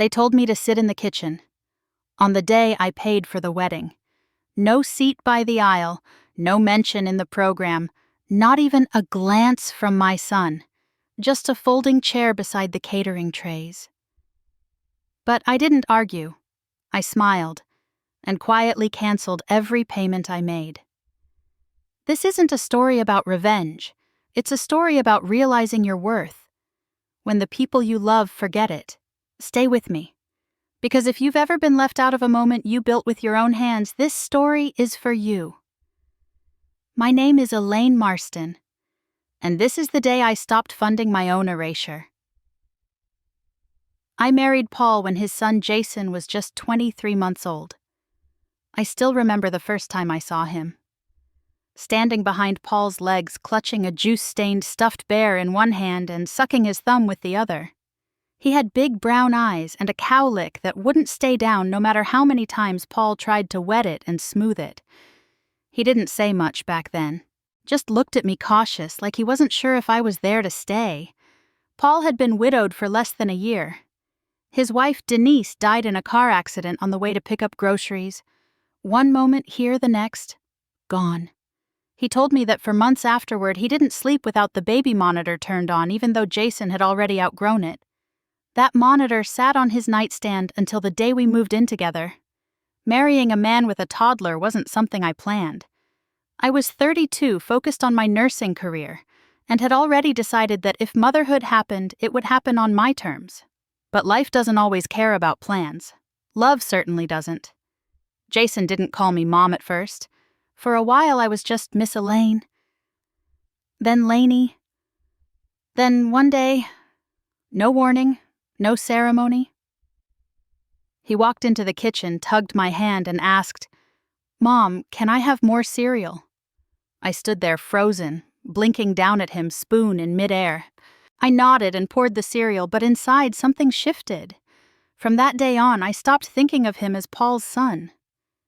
They told me to sit in the kitchen. On the day I paid for the wedding. No seat by the aisle, no mention in the program, not even a glance from my son. Just a folding chair beside the catering trays. But I didn't argue. I smiled and quietly canceled every payment I made. This isn't a story about revenge. It's a story about realizing your worth. When the people you love forget it, stay with me. Because if you've ever been left out of a moment you built with your own hands, this story is for you. My name is Elaine Marston, and this is the day I stopped funding my own erasure. I married Paul when his son Jason was just 23 months old. I still remember the first time I saw him. Standing behind Paul's legs, clutching a juice-stained stuffed bear in one hand and sucking his thumb with the other. He had big brown eyes and a cowlick that wouldn't stay down no matter how many times Paul tried to wet it and smooth it. He didn't say much back then, just looked at me cautious like he wasn't sure if I was there to stay. Paul had been widowed for less than a year. His wife Denise died in a car accident on the way to pick up groceries. One moment here, the next, gone. He told me that for months afterward he didn't sleep without the baby monitor turned on even though Jason had already outgrown it. That monitor sat on his nightstand until the day we moved in together. Marrying a man with a toddler wasn't something I planned. I was 32, focused on my nursing career, and had already decided that if motherhood happened, it would happen on my terms. But life doesn't always care about plans. Love certainly doesn't. Jason didn't call me Mom at first. For a while I was just Miss Elaine. Then Lainey. Then one day, no warning, no ceremony. He walked into the kitchen, tugged my hand, and asked, "Mom, can I have more cereal?" I stood there frozen, blinking down at him, spoon in midair. I nodded and poured the cereal, but inside something shifted. From that day on, I stopped thinking of him as Paul's son.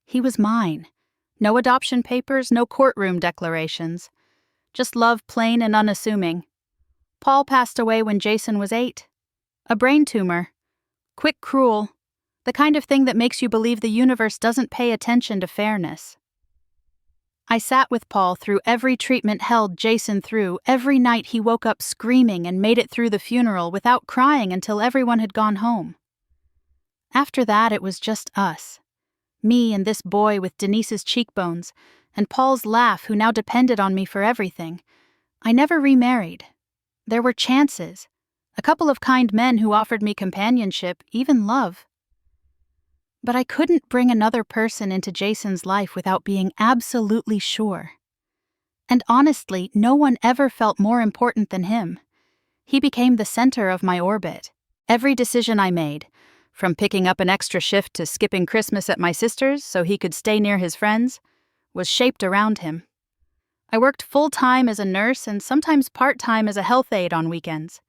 He was mine. No adoption papers, no courtroom declarations. Just love, plain and unassuming. Paul passed away when Jason was 8. A brain tumor. Quick, cruel. The kind of thing that makes you believe the universe doesn't pay attention to fairness. I sat with Paul through every treatment held Jason through. Every night he woke up screaming and made it through the funeral without crying until everyone had gone home. After that, it was just us. Me and this boy with Denise's cheekbones, and Paul's laugh who now depended on me for everything. I never remarried. There were chances. A couple of kind men who offered me companionship, even love. But I couldn't bring another person into Jason's life without being absolutely sure. And honestly, no one ever felt more important than him. He became the center of my orbit. Every decision I made, from picking up an extra shift to skipping Christmas at my sister's so he could stay near his friends, was shaped around him. I worked full-time as a nurse and sometimes part-time as a health aide on weekends.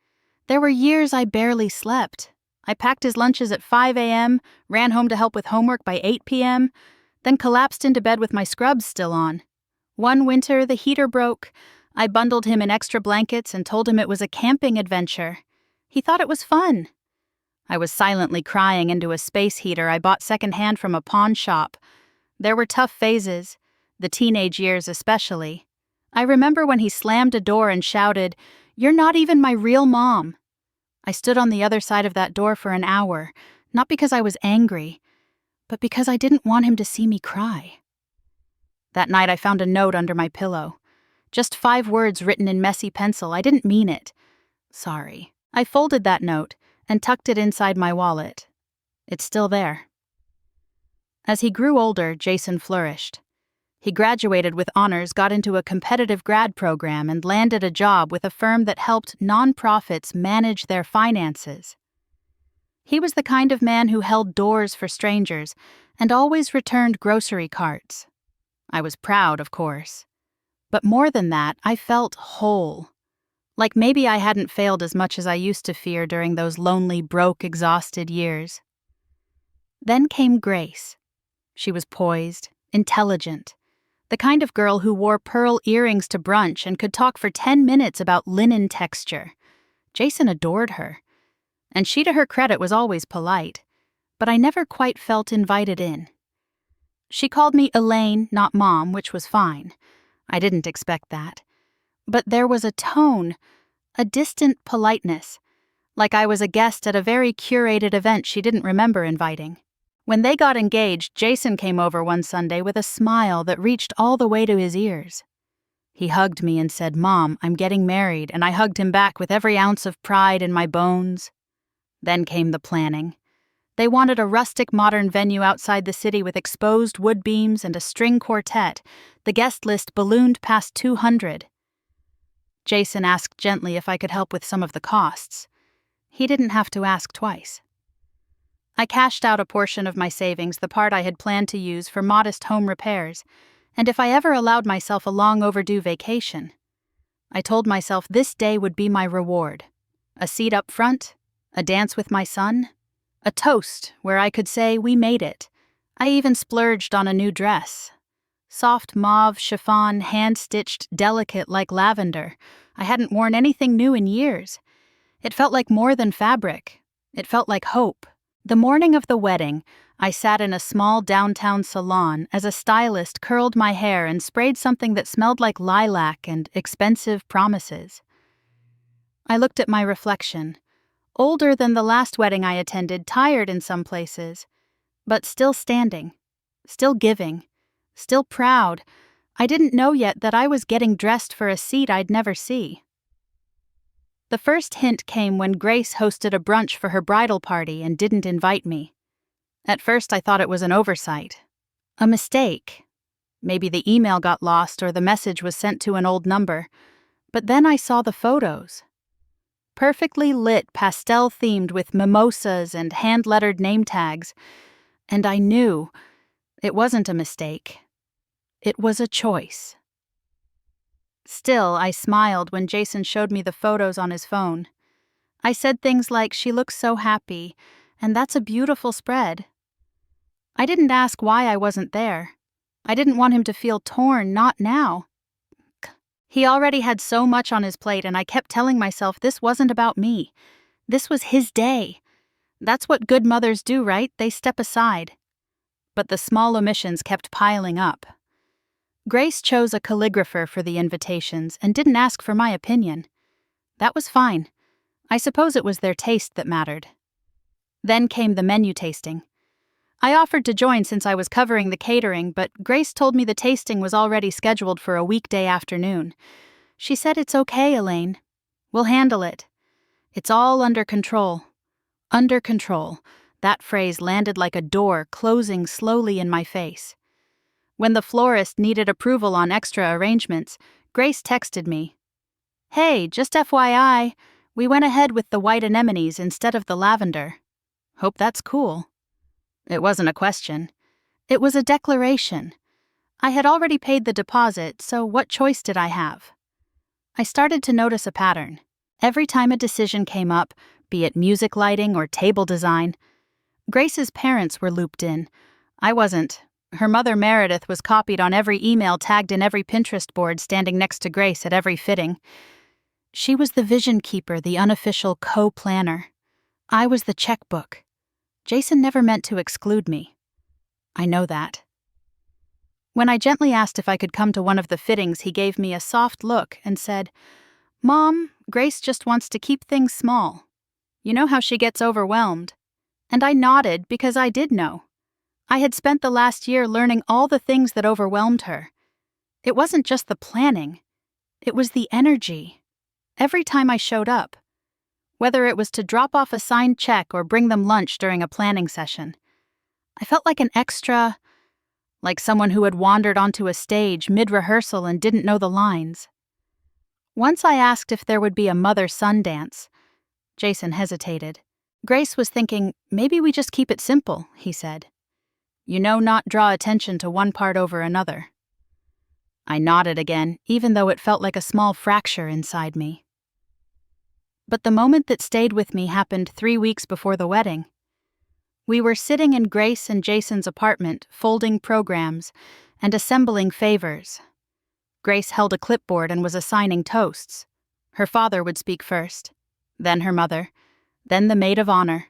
There were years I barely slept. I packed his lunches at 5 a.m., ran home to help with homework by 8 p.m., then collapsed into bed with my scrubs still on. One winter, the heater broke. I bundled him in extra blankets and told him it was a camping adventure. He thought it was fun. I was silently crying into a space heater I bought secondhand from a pawn shop. There were tough phases, the teenage years especially. I remember when he slammed a door and shouted, "You're not even my real mom." I stood on the other side of that door for an hour, not because I was angry, but because I didn't want him to see me cry. That night I found a note under my pillow. Just 5 words written in messy pencil. I didn't mean it. Sorry. I folded that note and tucked it inside my wallet. It's still there. As he grew older, Jason flourished. He graduated with honors, got into a competitive grad program, and landed a job with a firm that helped nonprofits manage their finances. He was the kind of man who held doors for strangers and always returned grocery carts. I was proud, of course. But more than that, I felt whole. Like maybe I hadn't failed as much as I used to fear during those lonely, broke, exhausted years. Then came Grace. She was poised, intelligent, the kind of girl who wore pearl earrings to brunch and could talk for 10 minutes about linen texture. Jason adored her. And she, to her credit, was always polite, but I never quite felt invited in. She called me Elaine, not Mom, which was fine. I didn't expect that. But there was a tone, a distant politeness, like I was a guest at a very curated event she didn't remember inviting. When they got engaged, Jason came over one Sunday with a smile that reached all the way to his ears. He hugged me and said, "Mom, I'm getting married," and I hugged him back with every ounce of pride in my bones. Then came the planning. They wanted a rustic modern venue outside the city with exposed wood beams and a string quartet. The guest list ballooned past 200. Jason asked gently if I could help with some of the costs. He didn't have to ask twice. I cashed out a portion of my savings, the part I had planned to use for modest home repairs, and if I ever allowed myself a long overdue vacation, I told myself this day would be my reward. A seat up front, a dance with my son, a toast where I could say we made it. I even splurged on a new dress. Soft mauve chiffon, hand-stitched, delicate like lavender. I hadn't worn anything new in years. It felt like more than fabric. It felt like hope. The morning of the wedding, I sat in a small downtown salon as a stylist curled my hair and sprayed something that smelled like lilac and expensive promises. I looked at my reflection. Older than the last wedding I attended, tired in some places, but still standing, still giving, still proud. I didn't know yet that I was getting dressed for a seat I'd never see. The first hint came when Grace hosted a brunch for her bridal party and didn't invite me. At first I thought it was an oversight, a mistake. Maybe the email got lost or the message was sent to an old number. But then I saw the photos. Perfectly lit, pastel-themed with mimosas and hand-lettered name tags. And I knew it wasn't a mistake. It was a choice. Still, I smiled when Jason showed me the photos on his phone. I said things like, "She looks so happy, and that's a beautiful spread." I didn't ask why I wasn't there. I didn't want him to feel torn, not now. He already had so much on his plate, and I kept telling myself this wasn't about me. This was his day. That's what good mothers do, right? They step aside. But the small omissions kept piling up. Grace chose a calligrapher for the invitations and didn't ask for my opinion. That was fine. I suppose it was their taste that mattered. Then came the menu tasting. I offered to join since I was covering the catering, but Grace told me the tasting was already scheduled for a weekday afternoon. She said, "It's okay, Elaine. We'll handle it. It's all under control." Under control. That phrase landed like a door closing slowly in my face. When the florist needed approval on extra arrangements, Grace texted me, "Hey, just FYI, we went ahead with the white anemones instead of the lavender. Hope that's cool." It wasn't a question. It was a declaration. I had already paid the deposit, so what choice did I have? I started to notice a pattern. Every time a decision came up, be it music lighting or table design, Grace's parents were looped in. I wasn't. Her mother Meredith was copied on every email tagged in every Pinterest board standing next to Grace at every fitting. She was the vision keeper, the unofficial co-planner. I was the checkbook. Jason never meant to exclude me. I know that. When I gently asked if I could come to one of the fittings, he gave me a soft look and said, "Mom, Grace just wants to keep things small. You know how she gets overwhelmed." And I nodded because I did know. I had spent the last year learning all the things that overwhelmed her. It wasn't just the planning. It was the energy. Every time I showed up. Whether it was to drop off a signed check or bring them lunch during a planning session. I felt like an extra, like someone who had wandered onto a stage mid-rehearsal and didn't know the lines. Once I asked if there would be a mother-son dance. Jason hesitated. Grace was thinking, "Maybe we just keep it simple," he said. "You know, not draw attention to one part over another." I nodded again, even though it felt like a small fracture inside me. But the moment that stayed with me happened 3 weeks before the wedding. We were sitting in Grace and Jason's apartment, folding programs and assembling favors. Grace held a clipboard and was assigning toasts. Her father would speak first, then her mother, then the maid of honor.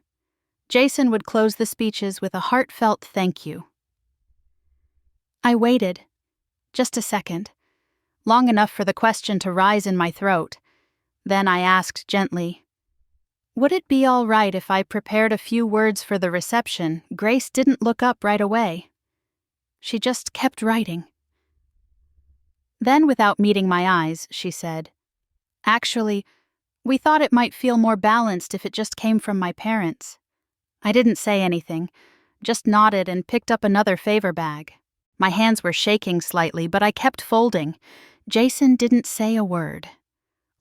Jason would close the speeches with a heartfelt thank you. I waited, just a second, long enough for the question to rise in my throat. Then I asked gently, "Would it be all right if I prepared a few words for the reception?" Grace didn't look up right away. She just kept writing. Then, without meeting my eyes, she said, "Actually, we thought it might feel more balanced if it just came from my parents." I didn't say anything, just nodded and picked up another favor bag. My hands were shaking slightly, but I kept folding. Jason didn't say a word.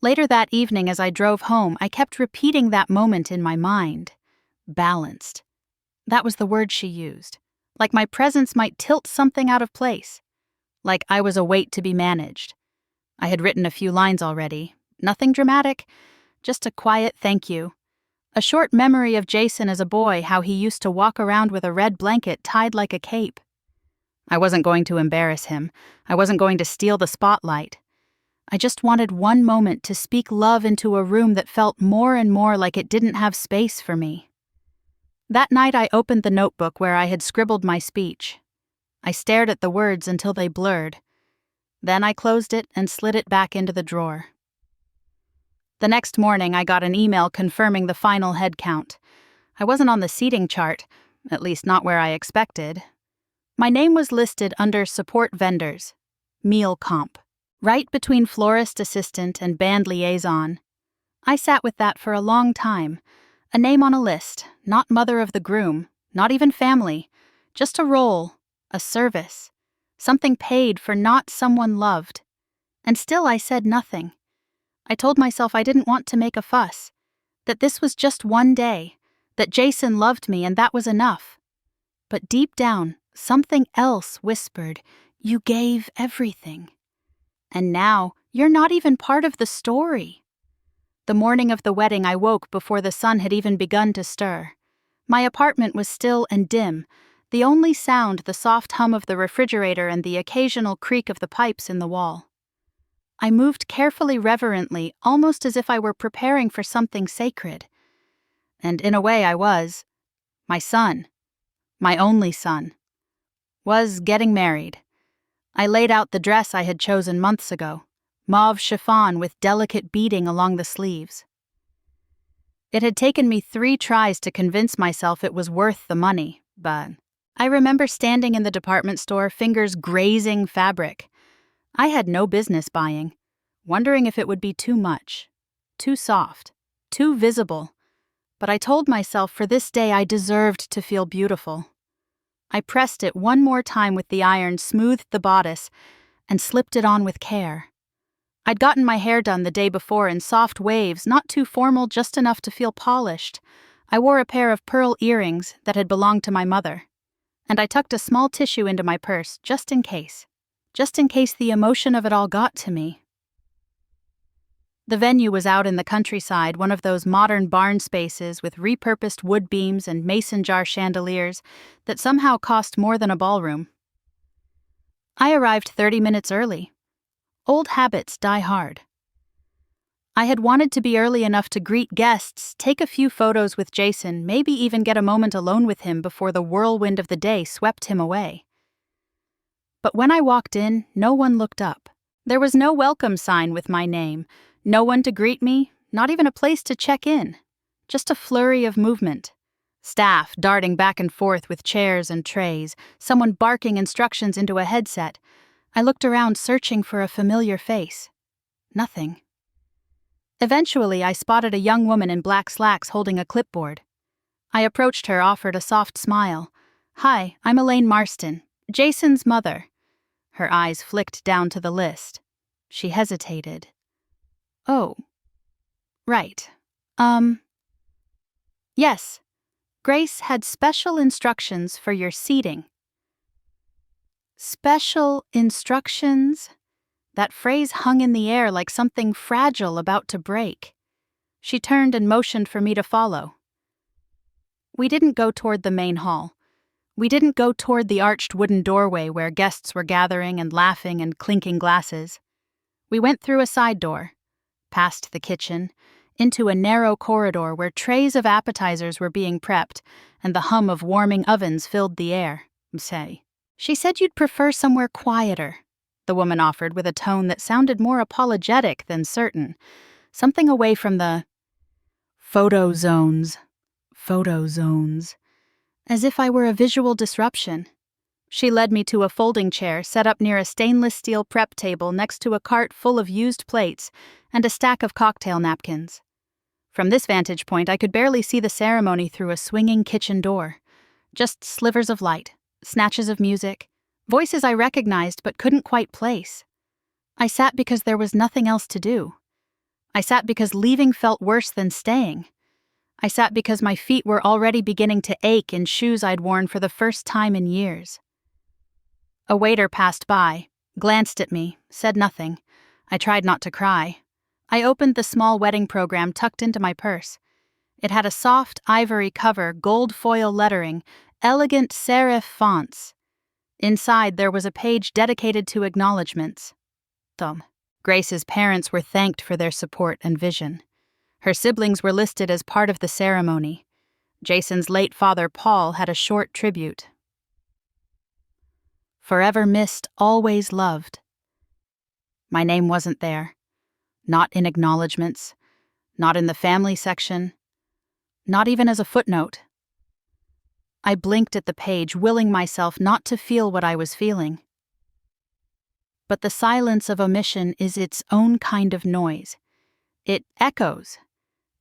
Later that evening, as I drove home, I kept repeating that moment in my mind. Balanced. That was the word she used. Like my presence might tilt something out of place. Like I was a weight to be managed. I had written a few lines already. Nothing dramatic, just a quiet thank you. A short memory of Jason as a boy, how he used to walk around with a red blanket tied like a cape. I wasn't going to embarrass him. I wasn't going to steal the spotlight. I just wanted one moment to speak love into a room that felt more and more like it didn't have space for me. That night I opened the notebook where I had scribbled my speech. I stared at the words until they blurred. Then I closed it and slid it back into the drawer. The next morning I got an email confirming the final head count. I wasn't on the seating chart, at least not where I expected. My name was listed under support vendors, meal comp, right between florist assistant and band liaison. I sat with that for a long time. A name on a list, not mother of the groom, not even family, just a role, a service, something paid for not someone loved. And still I said nothing. I told myself I didn't want to make a fuss, that this was just one day, that Jason loved me and that was enough. But deep down, something else whispered, "You gave everything. And now, you're not even part of the story." The morning of the wedding I woke before the sun had even begun to stir. My apartment was still and dim, the only sound the soft hum of the refrigerator and the occasional creak of the pipes in the wall. I moved carefully, reverently, almost as if I were preparing for something sacred. And in a way I was. My son, my only son, was getting married. I laid out the dress I had chosen months ago, mauve chiffon with delicate beading along the sleeves. It had taken me 3 tries to convince myself it was worth the money, but I remember standing in the department store, fingers grazing fabric. I had no business buying, wondering if it would be too much, too soft, too visible. But I told myself for this day I deserved to feel beautiful. I pressed it one more time with the iron, smoothed the bodice, and slipped it on with care. I'd gotten my hair done the day before in soft waves, not too formal, just enough to feel polished. I wore a pair of pearl earrings that had belonged to my mother, and I tucked a small tissue into my purse, just in case the emotion of it all got to me. The venue was out in the countryside, one of those modern barn spaces with repurposed wood beams and mason jar chandeliers that somehow cost more than a ballroom. I arrived 30 minutes early. Old habits die hard. I had wanted to be early enough to greet guests, take a few photos with Jason, maybe even get a moment alone with him before the whirlwind of the day swept him away. But when I walked in, no one looked up. There was no welcome sign with my name, no one to greet me, not even a place to check in. Just a flurry of movement. Staff darting back and forth with chairs and trays, someone barking instructions into a headset. I looked around searching for a familiar face. Nothing. Eventually, I spotted a young woman in black slacks holding a clipboard. I approached her, offered a soft smile. "Hi, I'm Elaine Marston, Jason's mother." Her eyes flicked down to the list. She hesitated. "Oh, right. Yes. Grace had special instructions for your seating." Special instructions? That phrase hung in the air like something fragile about to break. She turned and motioned for me to follow. We didn't go toward the main hall. We didn't go toward the arched wooden doorway where guests were gathering and laughing and clinking glasses. We went through a side door, past the kitchen, into a narrow corridor where trays of appetizers were being prepped and the hum of warming ovens filled the air. Say, "She said you'd prefer somewhere quieter," the woman offered with a tone that sounded more apologetic than certain, something away from the photo zones, as if I were a visual disruption. She led me to a folding chair set up near a stainless steel prep table next to a cart full of used plates and a stack of cocktail napkins. From this vantage point, I could barely see the ceremony through a swinging kitchen door. Just slivers of light, snatches of music, voices I recognized but couldn't quite place. I sat because there was nothing else to do. I sat because leaving felt worse than staying. I sat because my feet were already beginning to ache in shoes I'd worn for the first time in years. A waiter passed by, glanced at me, said nothing. I tried not to cry. I opened the small wedding program tucked into my purse. It had a soft ivory cover, gold foil lettering, elegant serif fonts. Inside there was a page dedicated to acknowledgments. Grace's parents were thanked for their support and vision. Her siblings were listed as part of the ceremony. Jason's late father, Paul, had a short tribute. "Forever missed, always loved." My name wasn't there. Not in acknowledgments. Not in the family section. Not even as a footnote. I blinked at the page, willing myself not to feel what I was feeling. But the silence of omission is its own kind of noise. It echoes.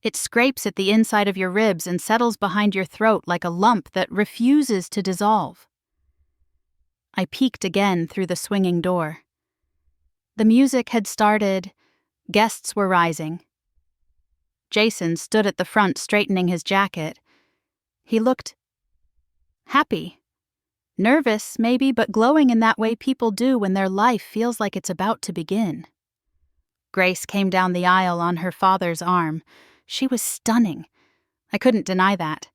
It scrapes at the inside of your ribs and settles behind your throat like a lump that refuses to dissolve. I peeked again through the swinging door. The music had started. Guests were rising. Jason stood at the front straightening his jacket. He looked happy. Nervous, maybe, but glowing in that way people do when their life feels like it's about to begin. Grace came down the aisle on her father's arm. She was stunning. I couldn't deny that.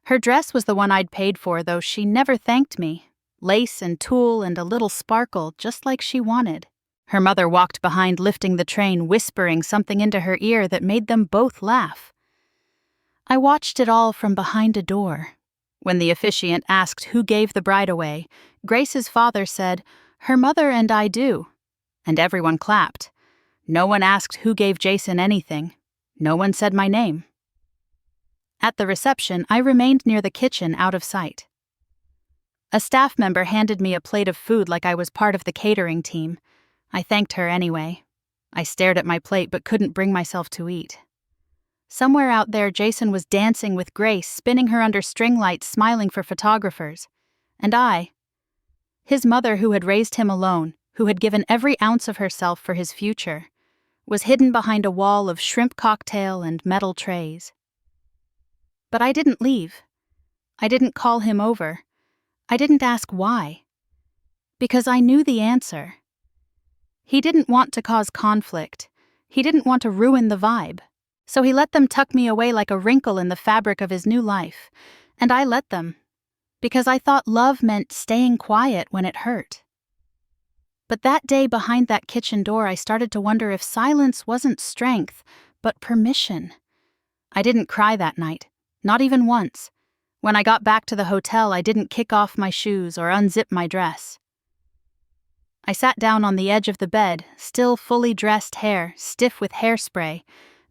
Her dress was the one I'd paid for, though she never thanked me. Lace and tulle and a little sparkle, just like she wanted. Her mother walked behind, lifting the train, whispering something into her ear that made them both laugh. I watched it all from behind a door. When the officiant asked who gave the bride away, Grace's father said, "Her mother and I do." And everyone clapped. No one asked who gave Jason anything. No one said my name. At the reception, I remained near the kitchen, out of sight. A staff member handed me a plate of food like I was part of the catering team. I thanked her anyway. I stared at my plate but couldn't bring myself to eat. Somewhere out there, Jason was dancing with Grace, spinning her under string lights, smiling for photographers. And I, his mother who had raised him alone, who had given every ounce of herself for his future, was hidden behind a wall of shrimp cocktail and metal trays. But I didn't leave. I didn't call him over. I didn't ask why. Because I knew the answer. He didn't want to cause conflict. He didn't want to ruin the vibe. So he let them tuck me away like a wrinkle in the fabric of his new life. And I let them. Because I thought love meant staying quiet when it hurt. But that day behind that kitchen door, I started to wonder if silence wasn't strength, but permission. I didn't cry that night. Not even once. When I got back to the hotel, I didn't kick off my shoes or unzip my dress. I sat down on the edge of the bed, still fully dressed hair, stiff with hairspray,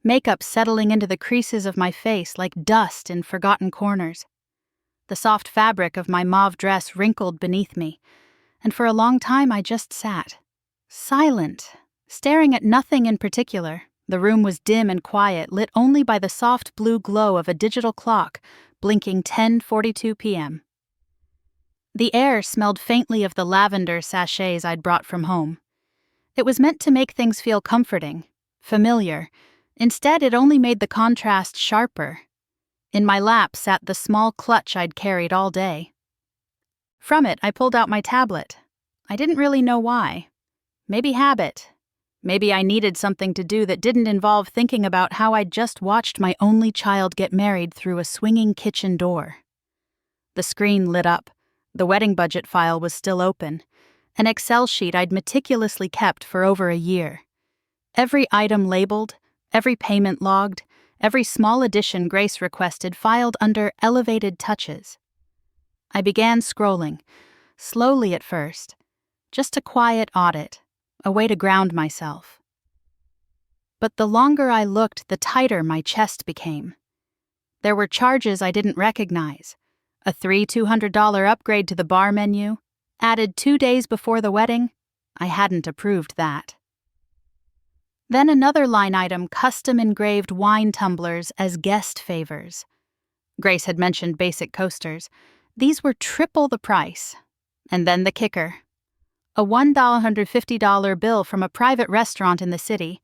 makeup settling into the creases of my face like dust in forgotten corners. The soft fabric of my mauve dress wrinkled beneath me, and for a long time I just sat, silent, staring at nothing in particular. The room was dim and quiet, lit only by the soft blue glow of a digital clock, blinking 10:42 p.m. The air smelled faintly of the lavender sachets I'd brought from home. It was meant to make things feel comforting, familiar. Instead, it only made the contrast sharper. In my lap sat the small clutch I'd carried all day. From it, I pulled out my tablet. I didn't really know why. Maybe habit. Maybe I needed something to do that didn't involve thinking about how I'd just watched my only child get married through a swinging kitchen door. The screen lit up. The wedding budget file was still open. An Excel sheet I'd meticulously kept for over a year. Every item labeled, Every payment logged, every small addition Grace requested filed under elevated touches. I began scrolling, slowly at first, just a quiet audit, a way to ground myself. But the longer I looked, the tighter my chest became. There were charges I didn't recognize. A $200 upgrade to the bar menu, added 2 days before the wedding. I hadn't approved that. Then another line item, custom-engraved wine tumblers as guest favors. Grace had mentioned basic coasters. These were triple the price. And then the kicker. A $150 bill from a private restaurant in the city,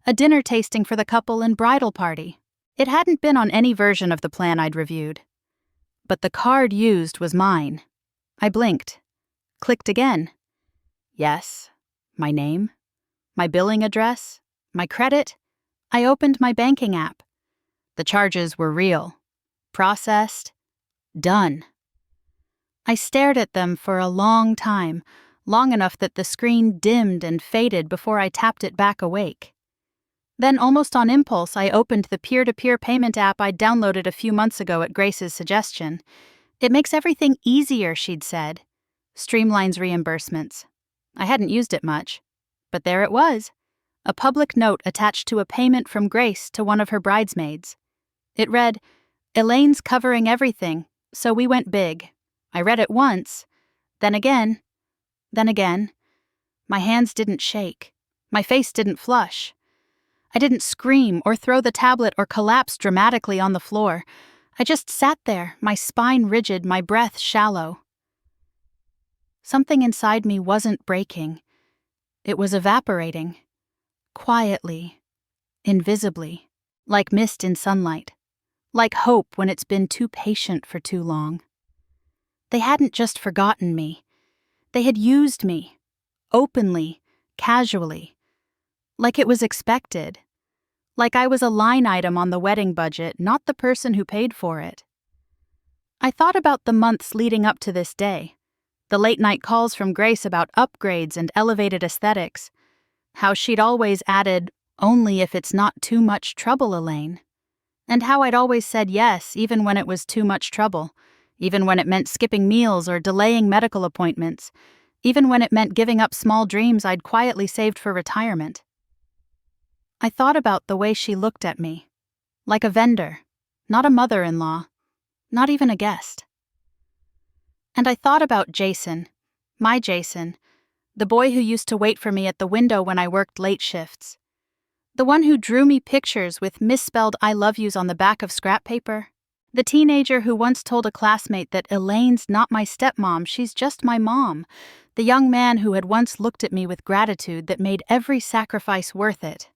a dinner tasting for the couple and bridal party. It hadn't been on any version of the plan I'd reviewed. But the card used was mine. I blinked. Clicked again. Yes. My name. My billing address. My credit. I opened my banking app. The charges were real. Processed. Done. I stared at them for a long time, long enough that the screen dimmed and faded before I tapped it back awake. Then, almost on impulse, I opened the peer-to-peer payment app I'd downloaded a few months ago at Grace's suggestion. It makes everything easier, she'd said. Streamlines reimbursements. I hadn't used it much, but there it was. A public note attached to a payment from Grace to one of her bridesmaids. It read, "Elaine's covering everything, so we went big." I read it once, then again. My hands didn't shake. My face didn't flush. I didn't scream or throw the tablet or collapse dramatically on the floor. I just sat there, my spine rigid, my breath shallow. Something inside me wasn't breaking. It was evaporating. Quietly, invisibly, like mist in sunlight, like hope when it's been too patient for too long. They hadn't just forgotten me. They had used me, openly, casually, like it was expected, like I was a line item on the wedding budget, not the person who paid for it. I thought about the months leading up to this day, the late-night calls from Grace about upgrades and elevated aesthetics, how she'd always added, "Only if it's not too much trouble, Elaine," and how I'd always said yes even when it was too much trouble, even when it meant skipping meals or delaying medical appointments, even when it meant giving up small dreams I'd quietly saved for retirement. I thought about the way she looked at me, like a vendor, not a mother-in-law, not even a guest. And I thought about Jason, my Jason, the boy who used to wait for me at the window when I worked late shifts, the one who drew me pictures with misspelled "I love yous" on the back of scrap paper, the teenager who once told a classmate that Elaine's not my stepmom, she's just my mom, the young man who had once looked at me with gratitude that made every sacrifice worth it.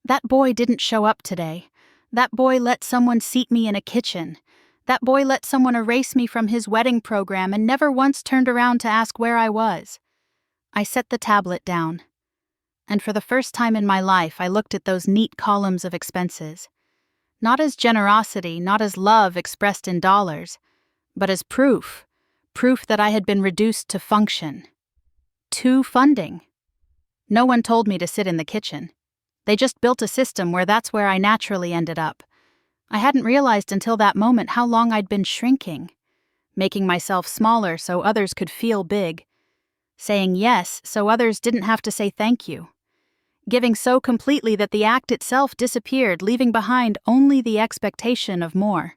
That boy didn't show up today. That boy let someone seat me in a kitchen. That boy let someone erase me from his wedding program and never once turned around to ask where I was. I set the tablet down. And for the first time in my life, I looked at those neat columns of expenses. Not as generosity, not as love expressed in dollars, but as proof that I had been reduced to function. To funding. No one told me to sit in the kitchen. They just built a system where that's where I naturally ended up. I hadn't realized until that moment how long I'd been shrinking, making myself smaller so others could feel big, saying yes so others didn't have to say thank you, giving so completely that the act itself disappeared, leaving behind only the expectation of more.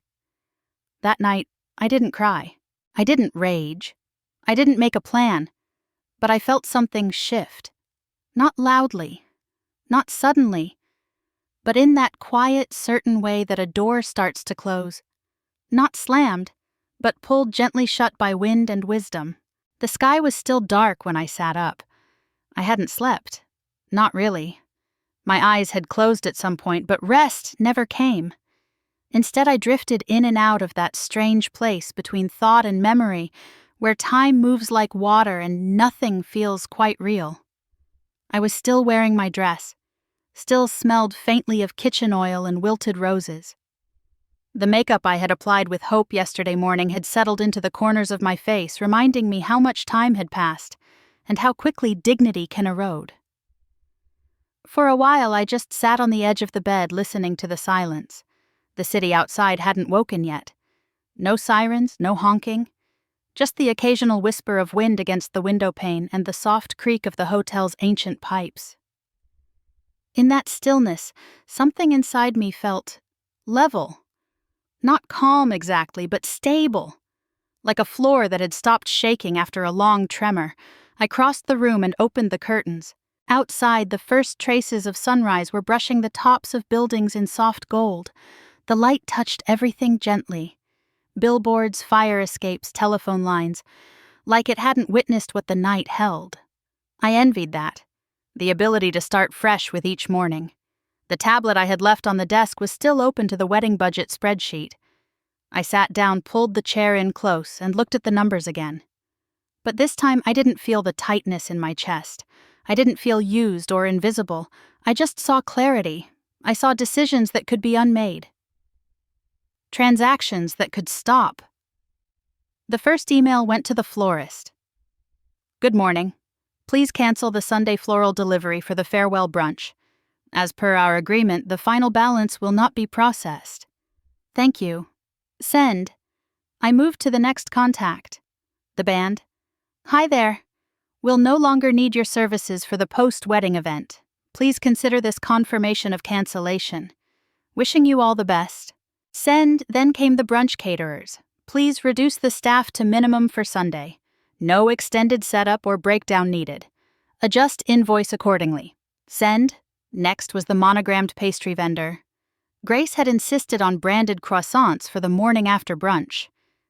That night, I didn't cry. I didn't rage. I didn't make a plan. But I felt something shift. Not loudly. Not suddenly. But in that quiet, certain way that a door starts to close. Not slammed, but pulled gently shut by wind and wisdom. The sky was still dark when I sat up. I hadn't slept. Not really. My eyes had closed at some point, but rest never came. Instead, I drifted in and out of that strange place between thought and memory, where time moves like water and nothing feels quite real. I was still wearing my dress, still smelled faintly of kitchen oil and wilted roses. The makeup I had applied with hope yesterday morning had settled into the corners of my face, reminding me how much time had passed and how quickly dignity can erode. For a while, I just sat on the edge of the bed listening to the silence. The city outside hadn't woken yet. No sirens, no honking. Just the occasional whisper of wind against the window pane and the soft creak of the hotel's ancient pipes. In that stillness, something inside me felt level. Not calm exactly, but stable. Like a floor that had stopped shaking after a long tremor, I crossed the room and opened the curtains. Outside, the first traces of sunrise were brushing the tops of buildings in soft gold. The light touched everything gently. Billboards, fire escapes, telephone lines, like it hadn't witnessed what the night held. I envied that, the ability to start fresh with each morning. The tablet I had left on the desk was still open to the wedding budget spreadsheet. I sat down, pulled the chair in close, and looked at the numbers again. But this time I didn't feel the tightness in my chest. I didn't feel used or invisible. I just saw clarity. I saw decisions that could be unmade. Transactions that could stop. The first email went to the florist. Good morning. Please cancel the Sunday floral delivery for the farewell brunch. As per our agreement, the final balance will not be processed. Thank you. Send. I moved to the next contact. The band. Hi there. We'll no longer need your services for the post-wedding event. Please consider this confirmation of cancellation. Wishing you all the best. Send. Then came the brunch caterers. Please reduce the staff to minimum for Sunday. No extended setup or breakdown needed. Adjust invoice accordingly. Send. Next was the monogrammed pastry vendor. Grace had insisted on branded croissants for the morning after brunch.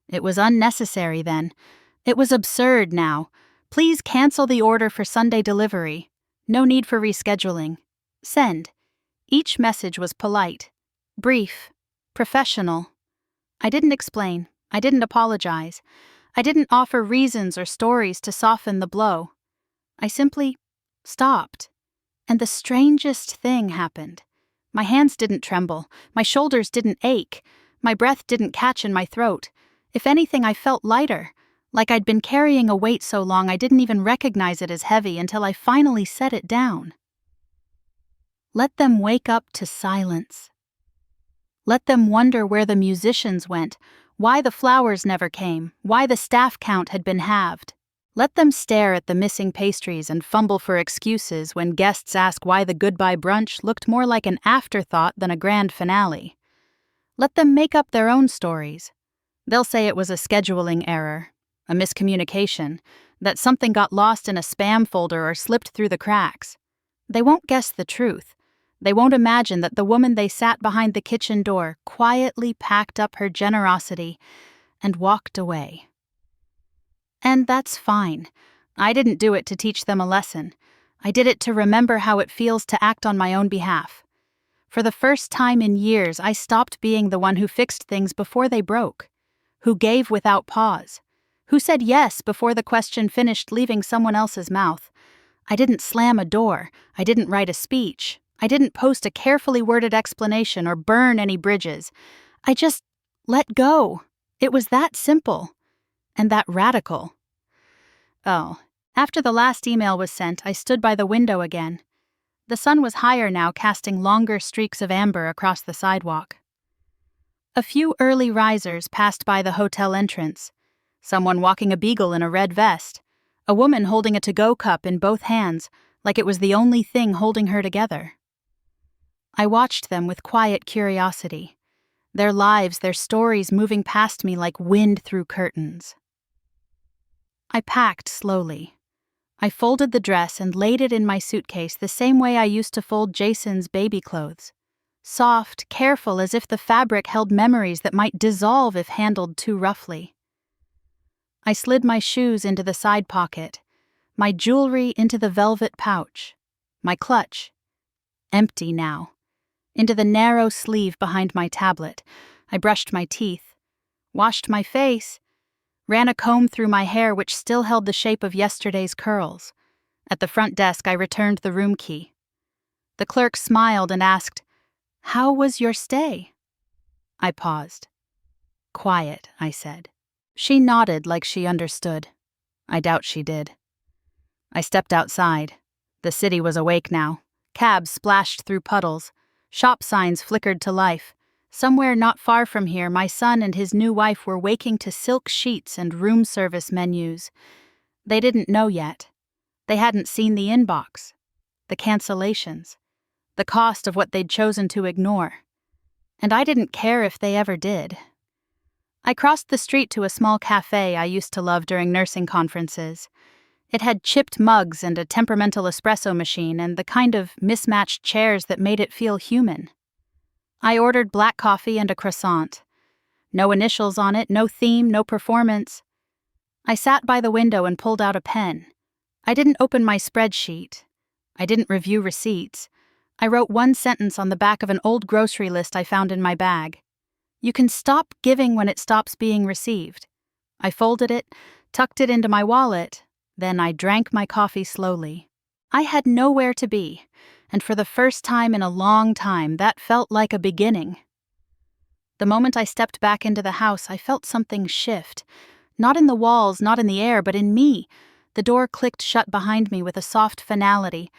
It was unnecessary then. It was absurd now. Please cancel the order for Sunday delivery. No need for rescheduling. Send. Each message was polite, brief, professional. I didn't explain. I didn't apologize. I didn't offer reasons or stories to soften the blow. I simply stopped. And the strangest thing happened. My hands didn't tremble. My shoulders didn't ache. My breath didn't catch in my throat. If anything, I felt lighter, like I'd been carrying a weight so long I didn't even recognize it as heavy until I finally set it down. Let them wake up to silence. Let them wonder where the musicians went, why the flowers never came, why the staff count had been halved. Let them stare at the missing pastries and fumble for excuses when guests ask why the goodbye brunch looked more like an afterthought than a grand finale. Let them make up their own stories. They'll say it was a scheduling error, a miscommunication, that something got lost in a spam folder or slipped through the cracks. They won't guess the truth. They won't imagine that the woman they sat behind the kitchen door quietly packed up her generosity and walked away. And that's fine. I didn't do it to teach them a lesson. I did it to remember how it feels to act on my own behalf. For the first time in years, I stopped being the one who fixed things before they broke, who gave without pause, who said yes before the question finished leaving someone else's mouth. I didn't slam a door. I didn't write a speech. I didn't post a carefully worded explanation or burn any bridges. I just let go. It was that simple. And that radical. Oh, after the last email was sent, I stood by the window again. The sun was higher now, casting longer streaks of amber across the sidewalk. A few early risers passed by the hotel entrance. Someone walking a beagle in a red vest. A woman holding a to-go cup in both hands, like it was the only thing holding her together. I watched them with quiet curiosity. Their lives, their stories moving past me like wind through curtains. I packed slowly. I folded the dress and laid it in my suitcase the same way I used to fold Jason's baby clothes. Soft, careful, as if the fabric held memories that might dissolve if handled too roughly. I slid my shoes into the side pocket, my jewelry into the velvet pouch, my clutch, empty now, into the narrow sleeve behind my tablet. I brushed my teeth, washed my face, ran a comb through my hair which still held the shape of yesterday's curls. At the front desk, I returned the room key. The clerk smiled and asked, "How was your stay?" I paused. "Quiet," I said. She nodded like she understood. I doubt she did. I stepped outside. The city was awake now, Cabs splashed through puddles. Shop signs flickered to life. Somewhere not far from here, my son and his new wife were waking to silk sheets and room service menus. They didn't know yet. They hadn't seen the inbox, the cancellations, the cost of what they'd chosen to ignore. And I didn't care if they ever did. I crossed the street to a small cafe I used to love during nursing conferences. It had chipped mugs and a temperamental espresso machine and the kind of mismatched chairs that made it feel human. I ordered black coffee and a croissant. No initials on it, no theme, no performance. I sat by the window and pulled out a pen. I didn't open my spreadsheet. I didn't review receipts. I wrote one sentence on the back of an old grocery list I found in my bag. You can stop giving when it stops being received. I folded it, tucked it into my wallet, then I drank my coffee slowly. I had nowhere to be, and for the first time in a long time, that felt like a beginning. The moment I stepped back into the house, I felt something shift. Not in the walls, not in the air, but in me. The door clicked shut behind me with a soft finality,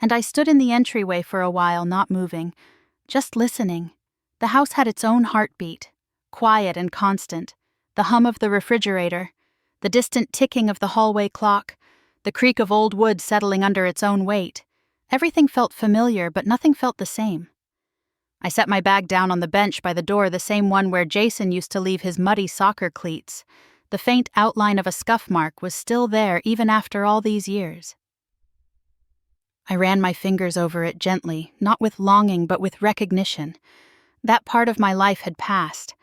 and I stood in the entryway for a while, not moving, just listening. The house had its own heartbeat, quiet and constant, the hum of the refrigerator, the distant ticking of the hallway clock, the creak of old wood settling under its own weight. Everything felt familiar, but nothing felt the same. I set my bag down on the bench by the door, the same one where Jason used to leave his muddy soccer cleats. The faint outline of a scuff mark was still there even after all these years. I ran my fingers over it gently, not with longing but with recognition. That part of my life had passed.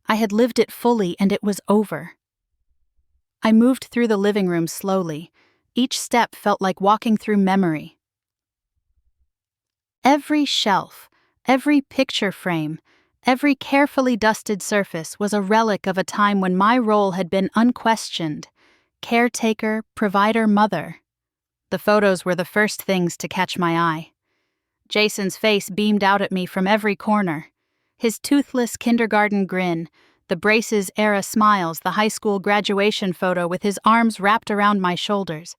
I had lived it fully, and it was over. I moved through the living room slowly. Each step felt like walking through memory. Every shelf, every picture frame, every carefully dusted surface was a relic of a time when my role had been unquestioned: caretaker, provider, mother. The photos were the first things to catch my eye. Jason's face beamed out at me from every corner. His toothless kindergarten grin, the braces-era smiles, the high school graduation photo with his arms wrapped around my shoulders.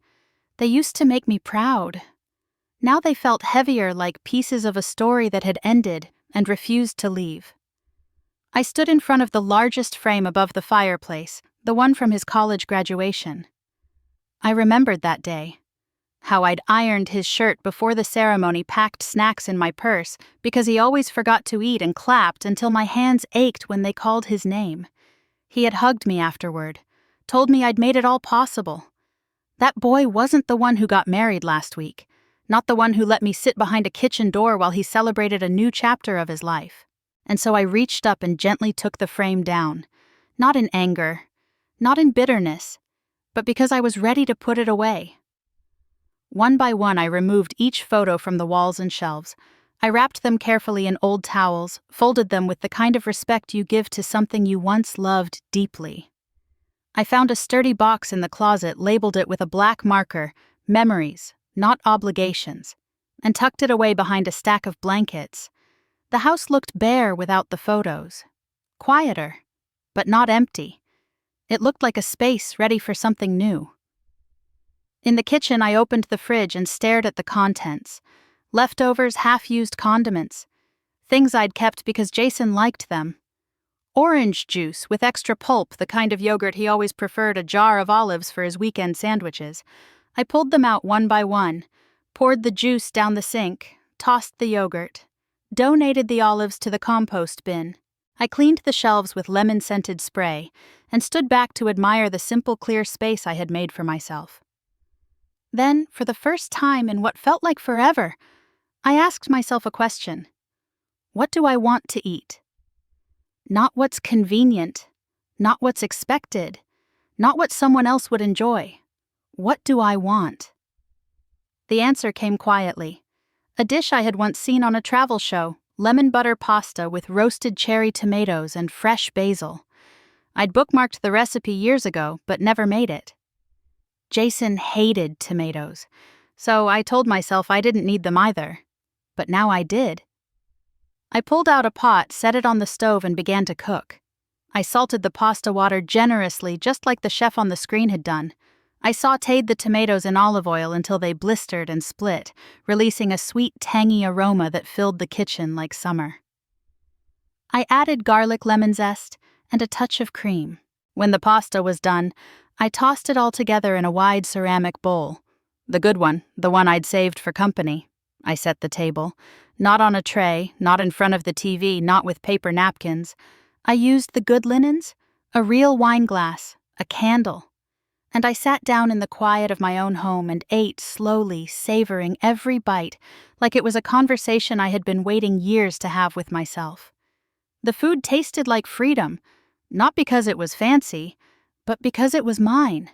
They used to make me proud. Now they felt heavier, like pieces of a story that had ended and refused to leave. I stood in front of the largest frame above the fireplace, the one from his college graduation. I remembered that day. How I'd ironed his shirt before the ceremony, packed snacks in my purse, because he always forgot to eat, and clapped until my hands ached when they called his name. He had hugged me afterward, told me I'd made it all possible. That boy wasn't the one who got married last week, not the one who let me sit behind a kitchen door while he celebrated a new chapter of his life. And so I reached up and gently took the frame down, not in anger, not in bitterness, but because I was ready to put it away. One by one, I removed each photo from the walls and shelves. I wrapped them carefully in old towels, folded them with the kind of respect you give to something you once loved deeply. I found a sturdy box in the closet, labeled it with a black marker, "Memories, not obligations," and tucked it away behind a stack of blankets. The house looked bare without the photos. Quieter, but not empty. It looked like a space ready for something new. In the kitchen, I opened the fridge and stared at the contents. Leftovers, half-used condiments. Things I'd kept because Jason liked them. Orange juice with extra pulp, the kind of yogurt he always preferred a jar of olives for his weekend sandwiches. I pulled them out one by one, poured the juice down the sink, tossed the yogurt, donated the olives to the compost bin. I cleaned the shelves with lemon-scented spray and stood back to admire the simple, clear space I had made for myself. Then, for the first time in what felt like forever, I asked myself a question. What do I want to eat? Not what's convenient, not what's expected, not what someone else would enjoy. What do I want? The answer came quietly. A dish I had once seen on a travel show, lemon butter pasta with roasted cherry tomatoes and fresh basil. I'd bookmarked the recipe years ago, but never made it. Jason hated tomatoes, so I told myself I didn't need them either. But now I did. I pulled out a pot, set it on the stove, and began to cook. I salted the pasta water generously, just like the chef on the screen had done. I sautéed the tomatoes in olive oil until they blistered and split, releasing a sweet, tangy aroma that filled the kitchen like summer. I added garlic lemon zest and a touch of cream. When the pasta was done, I tossed it all together in a wide ceramic bowl. The good one, the one I'd saved for company. I set the table. Not on a tray, not in front of the TV, not with paper napkins. I used the good linens, a real wine glass, a candle. And I sat down in the quiet of my own home and ate slowly, savoring every bite, like it was a conversation I had been waiting years to have with myself. The food tasted like freedom, not because it was fancy, but because it was mine.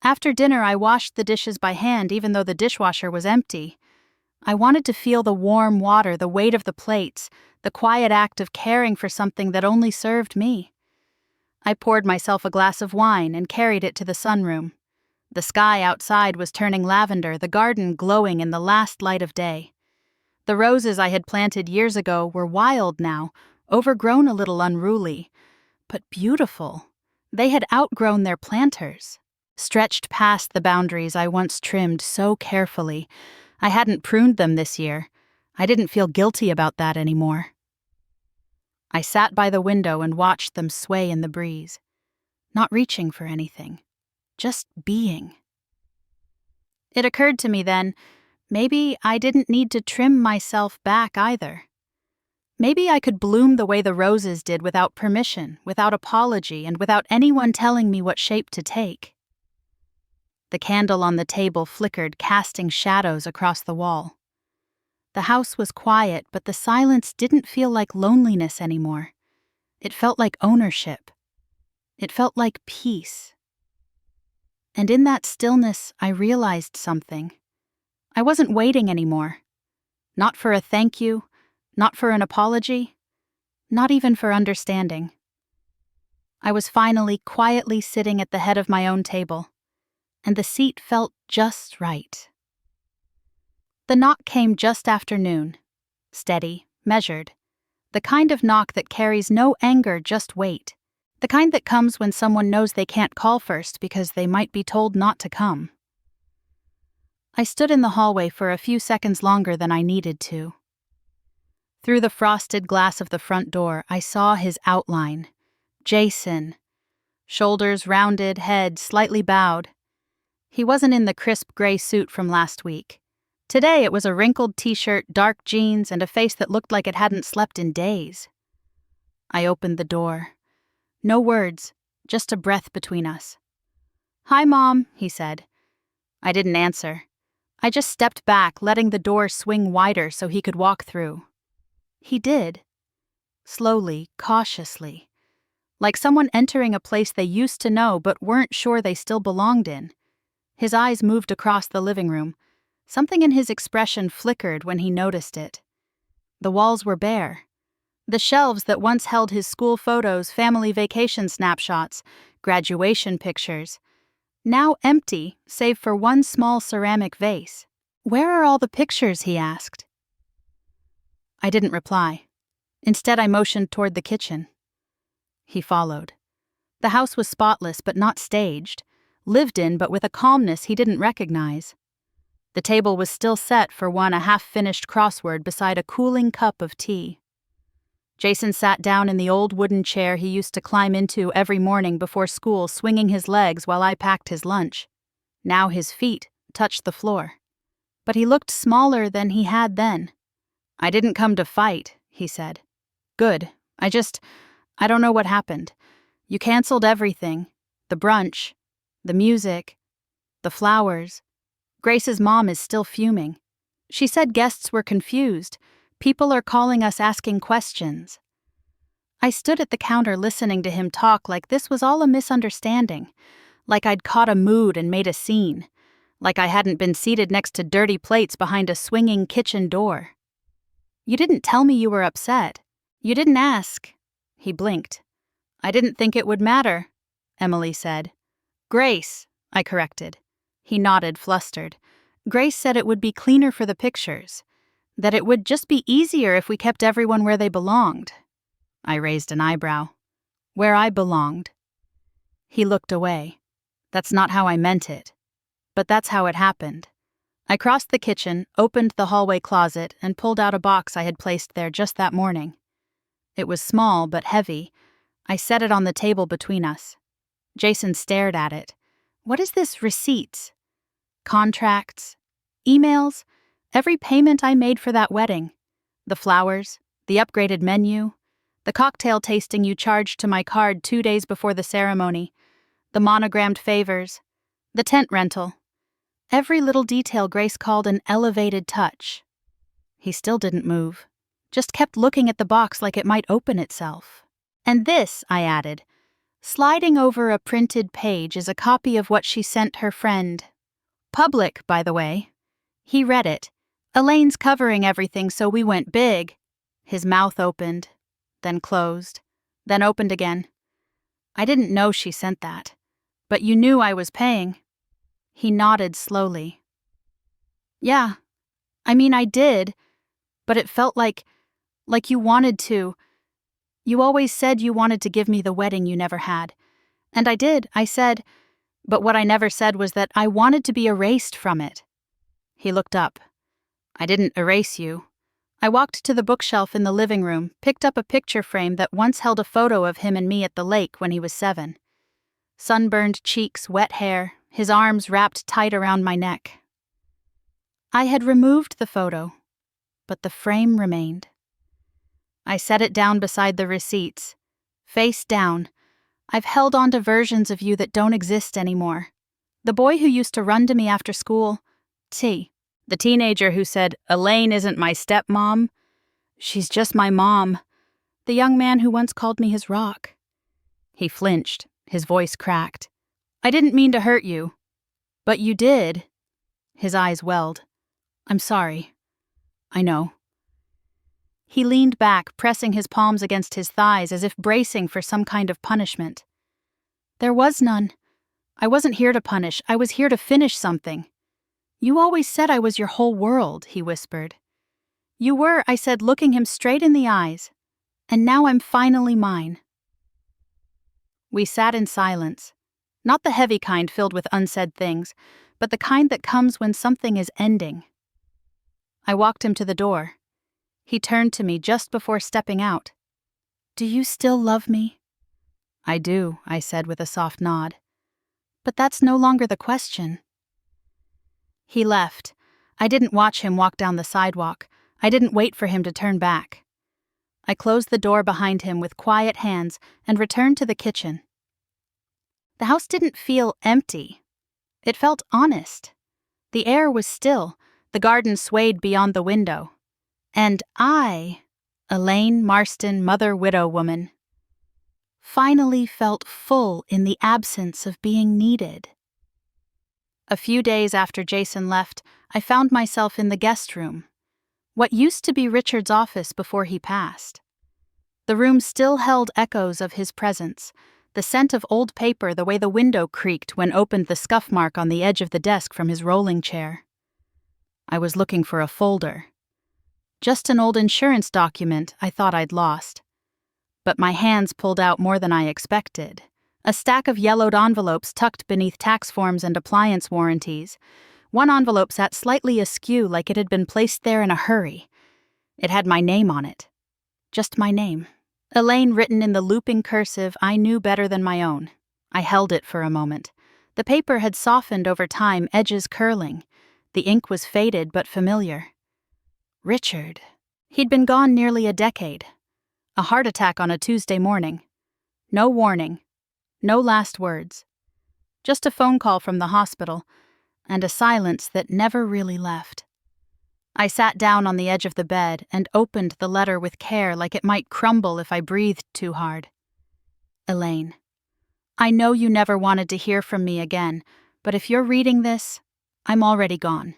After dinner, I washed the dishes by hand even though the dishwasher was empty. I wanted to feel the warm water, the weight of the plates, the quiet act of caring for something that only served me. I poured myself a glass of wine and carried it to the sunroom. The sky outside was turning lavender, the garden glowing in the last light of day. The roses I had planted years ago were wild now, overgrown a little unruly, but beautiful. They had outgrown their planters, stretched past the boundaries I once trimmed so carefully. I hadn't pruned them this year. I didn't feel guilty about that anymore. I sat by the window and watched them sway in the breeze, not reaching for anything, just being. It occurred to me then, maybe I didn't need to trim myself back either. Maybe I could bloom the way the roses did without permission, without apology, and without anyone telling me what shape to take. The candle on the table flickered, casting shadows across the wall. The house was quiet, but the silence didn't feel like loneliness anymore. It felt like ownership. It felt like peace. And in that stillness, I realized something. I wasn't waiting anymore. Not for a thank you, not for an apology, not even for understanding. I was finally quietly sitting at the head of my own table, and the seat felt just right. The knock came just after noon, steady, measured, the kind of knock that carries no anger, just weight, the kind that comes when someone knows they can't call first because they might be told not to come. I stood in the hallway for a few seconds longer than I needed to. Through the frosted glass of the front door, I saw his outline. Jason. Shoulders rounded, head slightly bowed. He wasn't in the crisp gray suit from last week. Today it was a wrinkled t-shirt, dark jeans, and a face that looked like it hadn't slept in days. I opened the door. No words, just a breath between us. "Hi, Mom," he said. I didn't answer. I just stepped back, letting the door swing wider so he could walk through. He did. Slowly, cautiously. Like someone entering a place they used to know but weren't sure they still belonged in. His eyes moved across the living room. Something in his expression flickered when he noticed it. The walls were bare. The shelves that once held his school photos, family vacation snapshots, graduation pictures, now empty save for one small ceramic vase. "Where are all the pictures?" he asked. I didn't reply. Instead, I motioned toward the kitchen. He followed. The house was spotless but not staged, lived in but with a calmness he didn't recognize. The table was still set for one, a half-finished crossword beside a cooling cup of tea. Jason sat down in the old wooden chair he used to climb into every morning before school, swinging his legs while I packed his lunch. Now his feet touched the floor. But he looked smaller than he had then. "I didn't come to fight," he said. "Good. I don't know what happened. You canceled everything. The brunch, the music, the flowers. Grace's mom is still fuming. She said guests were confused. People are calling us asking questions." I stood at the counter listening to him talk like this was all a misunderstanding, like I'd caught a mood and made a scene, like I hadn't been seated next to dirty plates behind a swinging kitchen door. "You didn't tell me you were upset. You didn't ask." He blinked. "I didn't think it would matter," Emily said. "Grace," I corrected. He nodded, flustered. "Grace said it would be cleaner for the pictures, that it would just be easier if we kept everyone where they belonged." I raised an eyebrow. "Where I belonged." He looked away. That's not how I meant it. But that's how it happened. I crossed the kitchen, opened the hallway closet, and pulled out a box I had placed there just that morning. It was small but heavy. I set it on the table between us. Jason stared at it. What is this? Receipts? Contracts? Emails? Every payment I made for that wedding. The flowers, the upgraded menu, the cocktail tasting you charged to my card 2 days before the ceremony, the monogrammed favors, the tent rental. Every little detail Grace called an elevated touch. He still didn't move, just kept looking at the box like it might open itself. And this, I added, sliding over a printed page, is a copy of what she sent her friend. Public, by the way. He read it. Elaine's covering everything, so we went big. His mouth opened, then closed, then opened again. I didn't know she sent that, but you knew I was paying. He nodded slowly. Yeah, I mean, I did, but it felt like you wanted to. You always said you wanted to give me the wedding you never had. And I did, I said, but what I never said was that I wanted to be erased from it. He looked up. I didn't erase you. I walked to the bookshelf in the living room, picked up a picture frame that once held a photo of him and me at the lake when he was 7. Sunburned cheeks, wet hair, his arms wrapped tight around my neck. I had removed the photo, but the frame remained. I set it down beside the receipts. Face down. I've held on to versions of you that don't exist anymore. The boy who used to run to me after school. T. The teenager who said, Elaine isn't my stepmom. She's just my mom. The young man who once called me his rock. He flinched, his voice cracked. I didn't mean to hurt you. But you did. His eyes welled. I'm sorry. I know. He leaned back, pressing his palms against his thighs as if bracing for some kind of punishment. There was none. I wasn't here to punish. I was here to finish something. You always said I was your whole world, he whispered. You were, I said, looking him straight in the eyes. And now I'm finally mine. We sat in silence. Not the heavy kind filled with unsaid things, but the kind that comes when something is ending. I walked him to the door. He turned to me just before stepping out. Do you still love me? I do, I said with a soft nod. But that's no longer the question. He left. I didn't watch him walk down the sidewalk. I didn't wait for him to turn back. I closed the door behind him with quiet hands and returned to the kitchen. The house didn't feel empty. It felt honest. The air was still. The garden swayed beyond the window. And I, Elaine Marston, mother-widow woman, finally felt full in the absence of being needed. A few days after Jason left, I found myself in the guest room, what used to be Richard's office before he passed. The room still held echoes of his presence, the scent of old paper, the way the window creaked when opened, the scuff mark on the edge of the desk from his rolling chair. I was looking for a folder. Just an old insurance document I thought I'd lost. But my hands pulled out more than I expected. A stack of yellowed envelopes tucked beneath tax forms and appliance warranties. One envelope sat slightly askew, like it had been placed there in a hurry. It had my name on it. Just my name. Elaine written in the looping cursive I knew better than my own. I held it for a moment. The paper had softened over time, edges curling. The ink was faded but familiar. Richard. He'd been gone nearly a decade. A heart attack on a Tuesday morning. No warning. No last words. Just a phone call from the hospital, and a silence that never really left. I sat down on the edge of the bed and opened the letter with care, like it might crumble if I breathed too hard. Elaine, I know you never wanted to hear from me again, but if you're reading this, I'm already gone.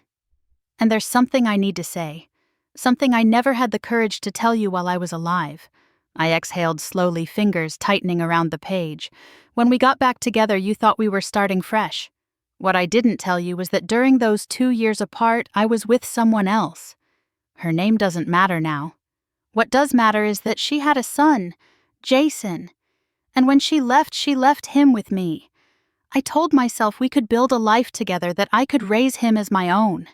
And there's something I need to say. Something I never had the courage to tell you while I was alive. I exhaled slowly, fingers tightening around the page. When we got back together, you thought we were starting fresh. What I didn't tell you was that during those 2 years apart, I was with someone else. Her name doesn't matter now. What does matter is that she had a son, Jason. And when she left him with me. I told myself we could build a life together, that I could raise him as my own.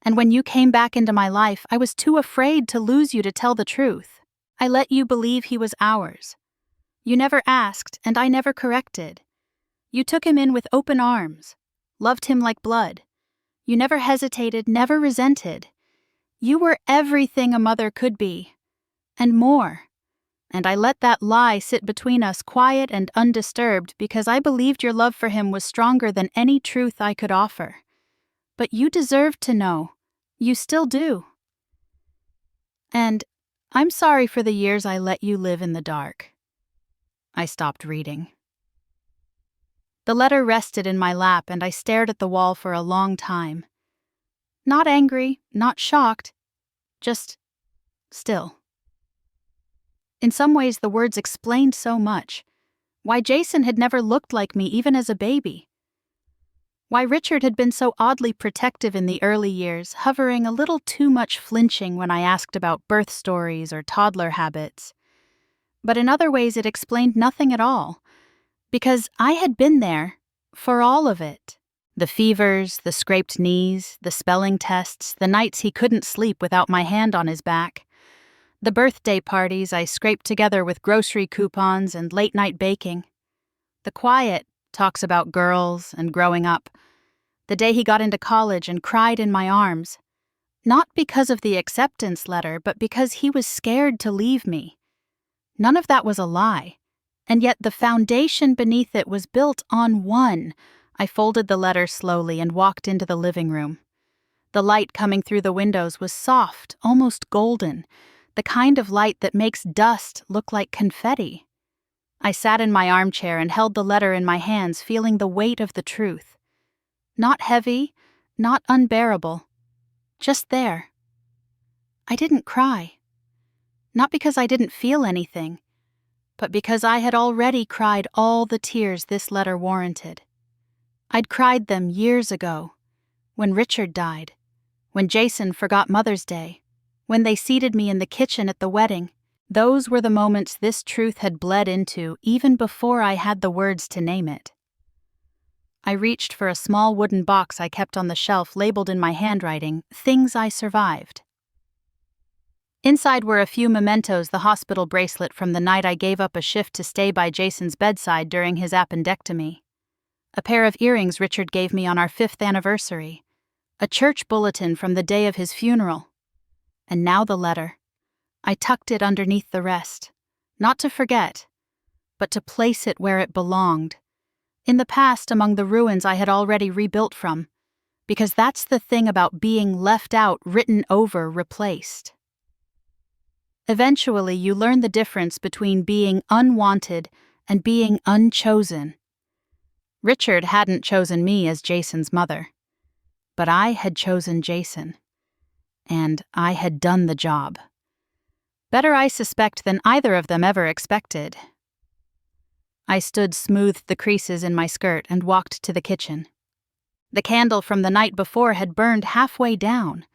And when you came back into my life, I was too afraid to lose you to tell the truth. I let you believe he was ours. You never asked, and I never corrected. You took him in with open arms, loved him like blood. You never hesitated, never resented. You were everything a mother could be, and more. And I let that lie sit between us, quiet and undisturbed, because I believed your love for him was stronger than any truth I could offer. But you deserved to know. You still do. And I'm sorry for the years I let you live in the dark. I stopped reading. The letter rested in my lap, and I stared at the wall for a long time. Not angry, not shocked, just still. In some ways, the words explained so much. Why Jason had never looked like me even as a baby. Why Richard had been so oddly protective in the early years, hovering a little too much, flinching when I asked about birth stories or toddler habits. But in other ways, it explained nothing at all. Because I had been there for all of it. The fevers, the scraped knees, the spelling tests, the nights he couldn't sleep without my hand on his back. The birthday parties I scraped together with grocery coupons and late-night baking. The quiet talks about girls and growing up. The day he got into college and cried in my arms. Not because of the acceptance letter, but because he was scared to leave me. None of that was a lie. And yet the foundation beneath it was built on one. I folded the letter slowly and walked into the living room. The light coming through the windows was soft, almost golden. The kind of light that makes dust look like confetti. I sat in my armchair and held the letter in my hands, feeling the weight of the truth. Not heavy, not unbearable. Just there. I didn't cry. Not because I didn't feel anything, but because I had already cried all the tears this letter warranted. I'd cried them years ago, when Richard died, when Jason forgot Mother's Day, when they seated me in the kitchen at the wedding. Those were the moments this truth had bled into even before I had the words to name it. I reached for a small wooden box I kept on the shelf, labeled in my handwriting, "Things I Survived." Inside were a few mementos: the hospital bracelet from the night I gave up a shift to stay by Jason's bedside during his appendectomy, a pair of earrings Richard gave me on our 5th anniversary, a church bulletin from the day of his funeral, and now the letter. I tucked it underneath the rest, not to forget, but to place it where it belonged, in the past among the ruins I had already rebuilt from, because that's the thing about being left out, written over, replaced. Eventually, you learn the difference between being unwanted and being unchosen. Richard hadn't chosen me as Jason's mother, but I had chosen Jason, and I had done the job. Better, I suspect, than either of them ever expected. I smoothed the creases in my skirt and walked to the kitchen. The candle from the night before had burned halfway down.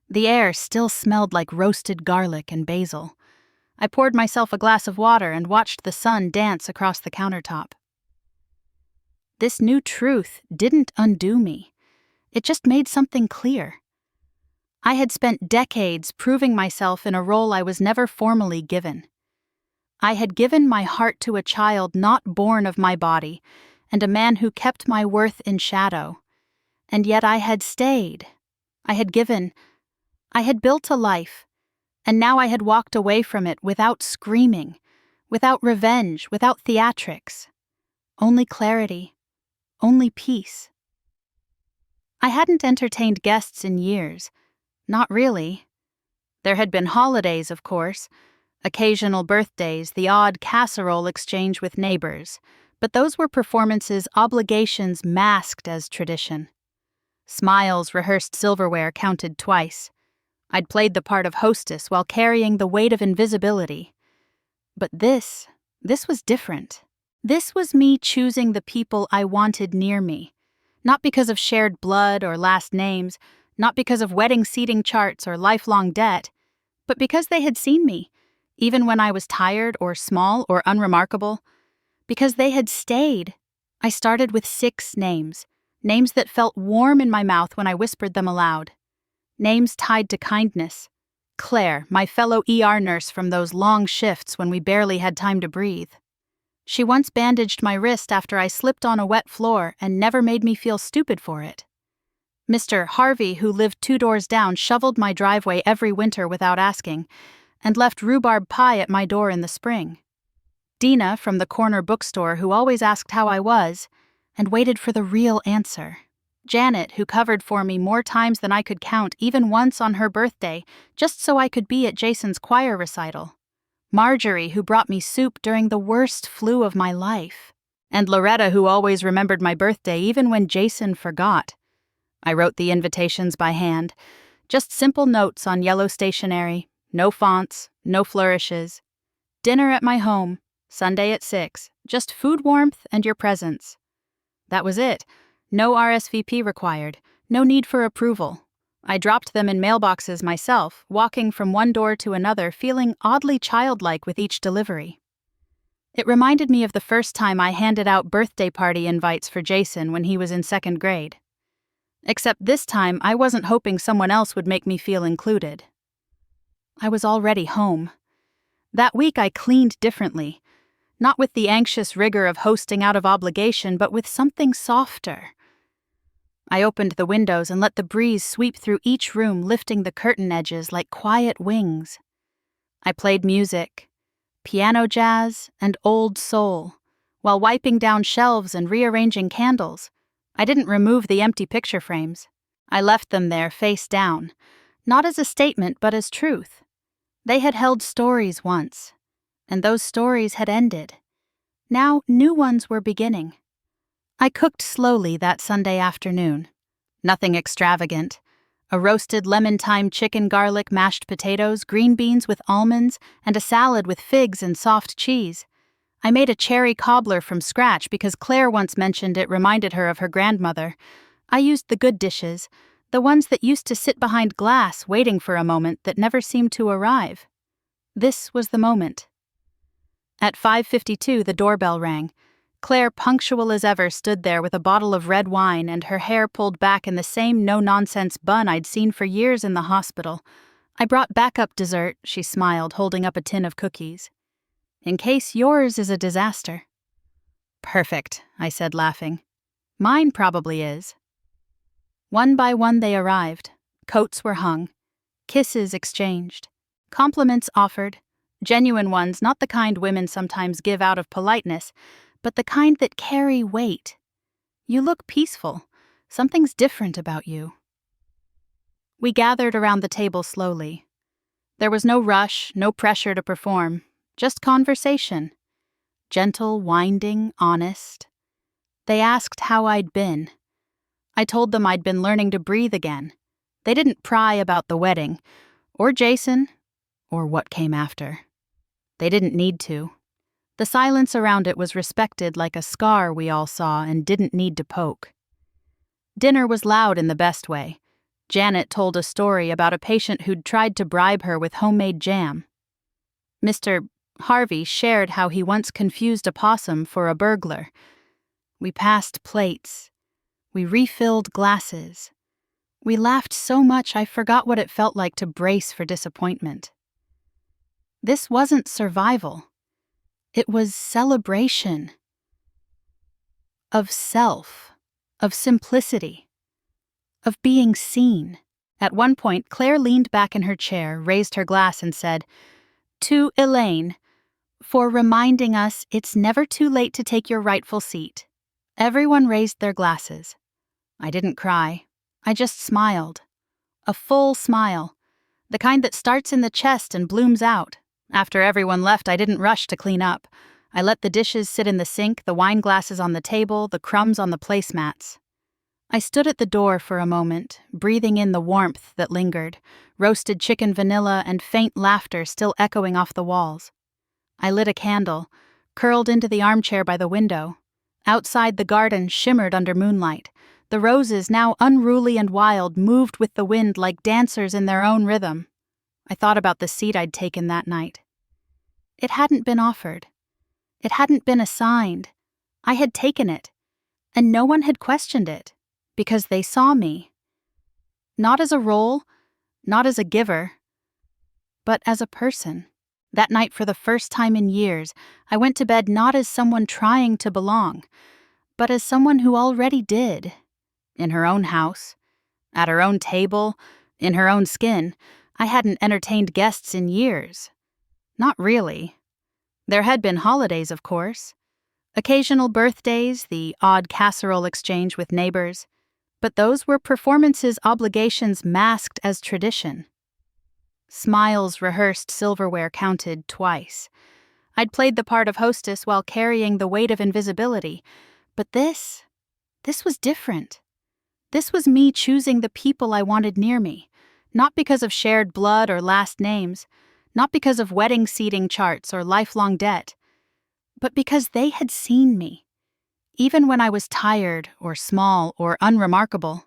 The air still smelled like roasted garlic and basil. I poured myself a glass of water and watched the sun dance across the countertop. This new truth didn't undo me. It just made something clear. I had spent decades proving myself in a role I was never formally given. I had given my heart to a child not born of my body, and a man who kept my worth in shadow. And yet I had stayed. I had given. I had built a life, and now I had walked away from it without screaming, without revenge, without theatrics. Only clarity, only peace. I hadn't entertained guests in years. Not really. There had been holidays, of course, occasional birthdays, the odd casserole exchange with neighbors, but those were performances, obligations masked as tradition. Smiles, rehearsed silverware counted twice. I'd played the part of hostess while carrying the weight of invisibility. But this was different. This was me choosing the people I wanted near me, not because of shared blood or last names, not because of wedding seating charts or lifelong debt, but because they had seen me, even when I was tired or small or unremarkable, because they had stayed I started with 6 names, names that felt warm in my mouth when I whispered them aloud. Names tied to kindness. Claire, my fellow ER nurse from those long shifts when we barely had time to breathe. She once bandaged my wrist after I slipped on a wet floor and never made me feel stupid for it. Mr. Harvey, who lived 2 doors down, shoveled my driveway every winter without asking, and left rhubarb pie at my door in the spring. Dina, from the corner bookstore, who always asked how I was, and waited for the real answer. Janet, who covered for me more times than I could count, even once on her birthday, just so I could be at Jason's choir recital. Marjorie, who brought me soup during the worst flu of my life. And Loretta, who always remembered my birthday even when Jason forgot. I wrote the invitations by hand, just simple notes on yellow stationery, no fonts, no flourishes. Dinner at my home, Sunday at 6, just food warmth and your presence. That was it. No RSVP required, no need for approval. I dropped them in mailboxes myself, walking from one door to another, feeling oddly childlike with each delivery. It reminded me of the first time I handed out birthday party invites for Jason when he was in 2nd grade. Except this time, I wasn't hoping someone else would make me feel included. I was already home. That week I cleaned differently, not with the anxious rigor of hosting out of obligation, but with something softer. I opened the windows and let the breeze sweep through each room, lifting the curtain edges like quiet wings. I played music, piano jazz and old soul, while wiping down shelves and rearranging candles. I didn't remove the empty picture frames. I left them there face down, not as a statement but as truth. They had held stories once, and those stories had ended. Now new ones were beginning. I cooked slowly that Sunday afternoon. Nothing extravagant. A roasted lemon-thyme chicken garlic mashed potatoes, green beans with almonds, and a salad with figs and soft cheese. I made a cherry cobbler from scratch because Claire once mentioned it reminded her of her grandmother. I used the good dishes, the ones that used to sit behind glass waiting for a moment that never seemed to arrive. This was the moment. At 5:52, the doorbell rang. Claire, punctual as ever, stood there with a bottle of red wine and her hair pulled back in the same no-nonsense bun I'd seen for years in the hospital. I brought backup dessert, she smiled, holding up a tin of cookies. In case yours is a disaster. Perfect, I said, laughing. Mine probably is. One by one they arrived. Coats were hung. Kisses exchanged. Compliments offered. Genuine ones, not the kind women sometimes give out of politeness, but the kind that carry weight. You look peaceful. Something's different about you. We gathered around the table slowly. There was no rush, no pressure to perform, just conversation. Gentle, winding, honest. They asked how I'd been. I told them I'd been learning to breathe again. They didn't pry about the wedding, or Jason, or what came after. They didn't need to. The silence around it was respected like a scar we all saw and didn't need to poke. Dinner was loud in the best way. Janet told a story about a patient who'd tried to bribe her with homemade jam. Mr. Harvey shared how he once confused a possum for a burglar. We passed plates. We refilled glasses. We laughed so much I forgot what it felt like to brace for disappointment. This wasn't survival. It was celebration. Of self. Of simplicity. Of being seen. At one point, Claire leaned back in her chair, raised her glass and said, "To Elaine, for reminding us it's never too late to take your rightful seat." Everyone raised their glasses. I didn't cry. I just smiled. A full smile. The kind that starts in the chest and blooms out. After everyone left, I didn't rush to clean up. I let the dishes sit in the sink, the wine glasses on the table, the crumbs on the placemats. I stood at the door for a moment, breathing in the warmth that lingered, roasted chicken vanilla and faint laughter still echoing off the walls. I lit a candle, curled into the armchair by the window. Outside, the garden shimmered under moonlight. The roses, now unruly and wild, moved with the wind like dancers in their own rhythm. I thought about the seat I'd taken that night. It hadn't been offered. It hadn't been assigned. I had taken it. And no one had questioned it, because they saw me. Not as a role, not as a giver, but as a person. That night, for the first time in years, I went to bed not as someone trying to belong, but as someone who already did. In her own house, at her own table, in her own skin. I hadn't entertained guests in years. Not really. There had been holidays, of course. Occasional birthdays, the odd casserole exchange with neighbors. But those were performances' obligations masked as tradition. Smiles rehearsed, silverware counted twice. I'd played the part of hostess while carrying the weight of invisibility. But this was different. This was me choosing the people I wanted near me, not because of shared blood or last names, not because of wedding seating charts or lifelong debt, but because they had seen me, even when I was tired or small or unremarkable,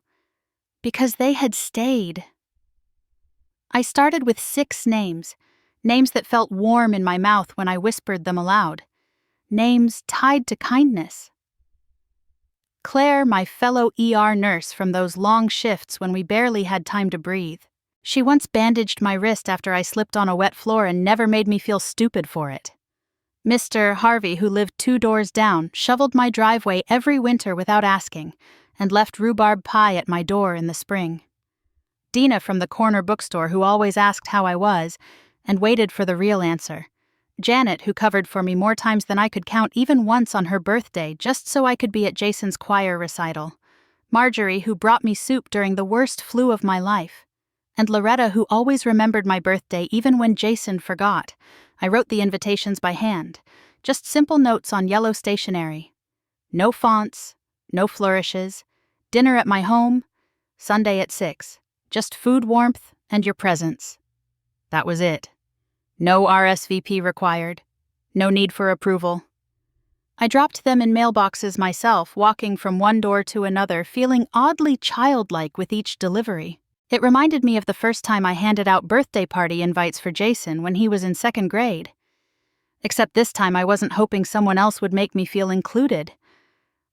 because they had stayed. I started with 6 names, names that felt warm in my mouth when I whispered them aloud, names tied to kindness. Claire, my fellow ER nurse from those long shifts when we barely had time to breathe. She once bandaged my wrist after I slipped on a wet floor and never made me feel stupid for it. Mr. Harvey, who lived 2 doors down, shoveled my driveway every winter without asking and left rhubarb pie at my door in the spring. Dina from the corner bookstore, who always asked how I was and waited for the real answer. Janet, who covered for me more times than I could count, even once on her birthday, just so I could be at Jason's choir recital. Marjorie, who brought me soup during the worst flu of my life. And Loretta, who always remembered my birthday even when Jason forgot. I wrote the invitations by hand, just simple notes on yellow stationery. No fonts, no flourishes, dinner at my home, Sunday at 6. Just food warmth and your presence. That was it. No RSVP required. No need for approval. I dropped them in mailboxes myself, walking from one door to another, feeling oddly childlike with each delivery. It reminded me of the first time I handed out birthday party invites for Jason when he was in 2nd grade. Except this time I wasn't hoping someone else would make me feel included.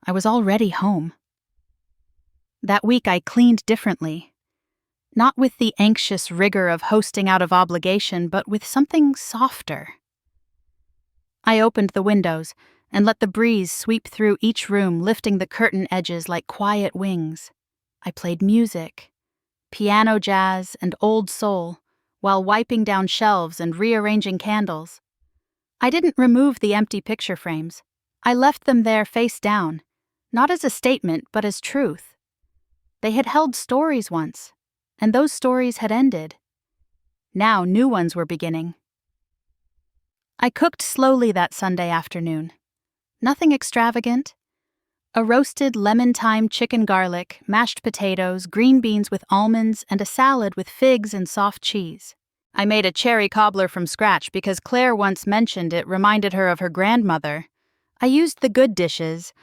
I was already home. That week I cleaned differently. Not with the anxious rigor of hosting out of obligation, but with something softer. I opened the windows and let the breeze sweep through each room, lifting the curtain edges like quiet wings. I played music, piano jazz and old soul, while wiping down shelves and rearranging candles. I didn't remove the empty picture frames. I left them there face down, not as a statement, but as truth. They had held stories once. And those stories had ended. Now new ones were beginning. I cooked slowly that Sunday afternoon. Nothing extravagant. A roasted lemon-thyme chicken garlic, mashed potatoes, green beans with almonds, and a salad with figs and soft cheese. I made a cherry cobbler from scratch because Claire once mentioned it reminded her of her grandmother. I used the good dishes,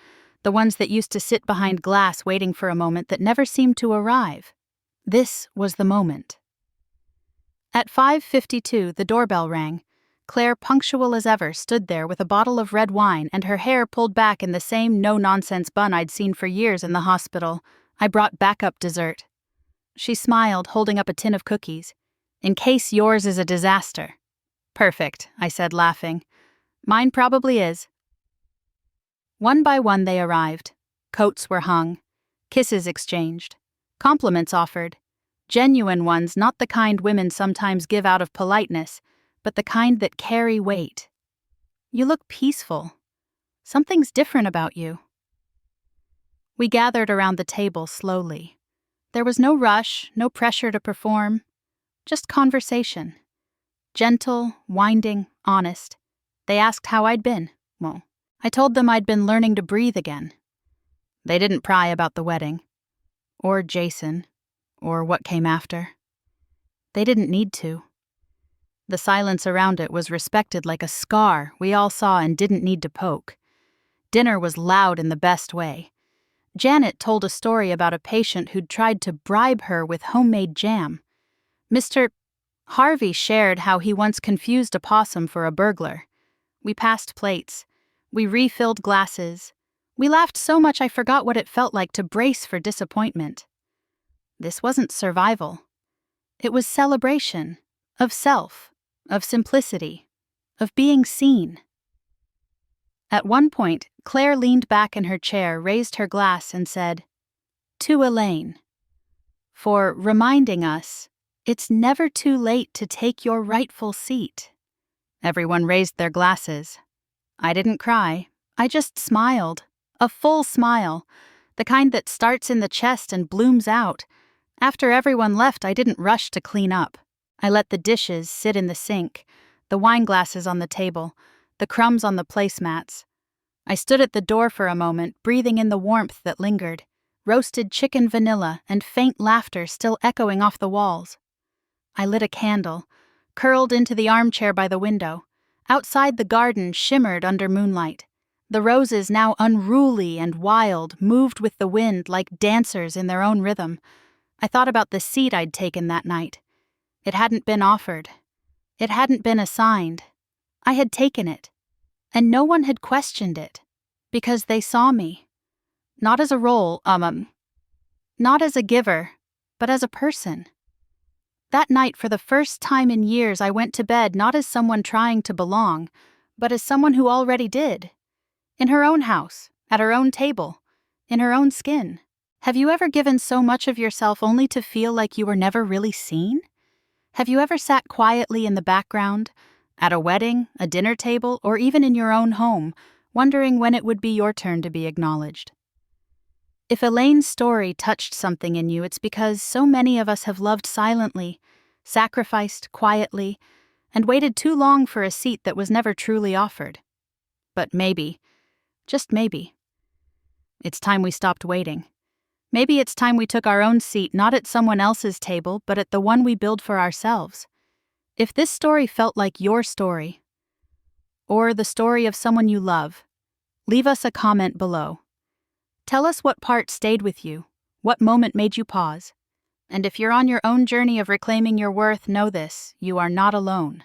the ones that used to sit behind glass waiting for a moment that never seemed to arrive. This was the moment. At 5:52, the doorbell rang. Claire, punctual as ever, stood there with a bottle of red wine and her hair pulled back in the same no-nonsense bun I'd seen for years in the hospital. I brought backup dessert. She smiled, holding up a tin of cookies. In case yours is a disaster. Perfect, I said, laughing. Mine probably is. One by one they arrived. Coats were hung. Kisses exchanged. Compliments offered. Genuine ones, not the kind women sometimes give out of politeness, but the kind that carry weight. You look peaceful. Something's different about you. We gathered around the table slowly. There was no rush, no pressure to perform, just conversation. Gentle, winding, honest. They asked how I'd been. Well, I told them I'd been learning to breathe again. They didn't pry about the wedding. Or Jason, or what came after. They didn't need to. The silence around it was respected like a scar we all saw and didn't need to poke. Dinner was loud in the best way. Janet told a story about a patient who'd tried to bribe her with homemade jam. Mr. Harvey shared how he once confused a possum for a burglar. We passed plates. We refilled glasses. We laughed so much I forgot what it felt like to brace for disappointment. This wasn't survival. It was celebration, of self, of simplicity, of being seen. At one point, Claire leaned back in her chair, raised her glass, and said, "To Elaine, for reminding us it's never too late to take your rightful seat." Everyone raised their glasses. I didn't cry. I just smiled. A full smile, the kind that starts in the chest and blooms out. After everyone left, I didn't rush to clean up. I let the dishes sit in the sink, the wine glasses on the table, the crumbs on the placemats. I stood at the door for a moment, breathing in the warmth that lingered, roasted chicken vanilla and faint laughter still echoing off the walls. I lit a candle, curled into the armchair by the window. Outside, the garden shimmered under moonlight. The roses, now unruly and wild, moved with the wind like dancers in their own rhythm. I thought about the seat I'd taken that night. It hadn't been offered. It hadn't been assigned. I had taken it. And no one had questioned it. Because they saw me. Not as a role, not as a giver, but as a person. That night, for the first time in years, I went to bed not as someone trying to belong, but as someone who already did. In her own house, at her own table, in her own skin. Have you ever given so much of yourself only to feel like you were never really seen? Have you ever sat quietly in the background, at a wedding, a dinner table, or even in your own home, wondering when it would be your turn to be acknowledged? If Elaine's story touched something in you, it's because so many of us have loved silently, sacrificed quietly, and waited too long for a seat that was never truly offered. But maybe, just maybe, it's time we stopped waiting. Maybe it's time we took our own seat not at someone else's table, but at the one we build for ourselves. If this story felt like your story, or the story of someone you love, leave us a comment below. Tell us what part stayed with you, what moment made you pause. And if you're on your own journey of reclaiming your worth, know this: you are not alone.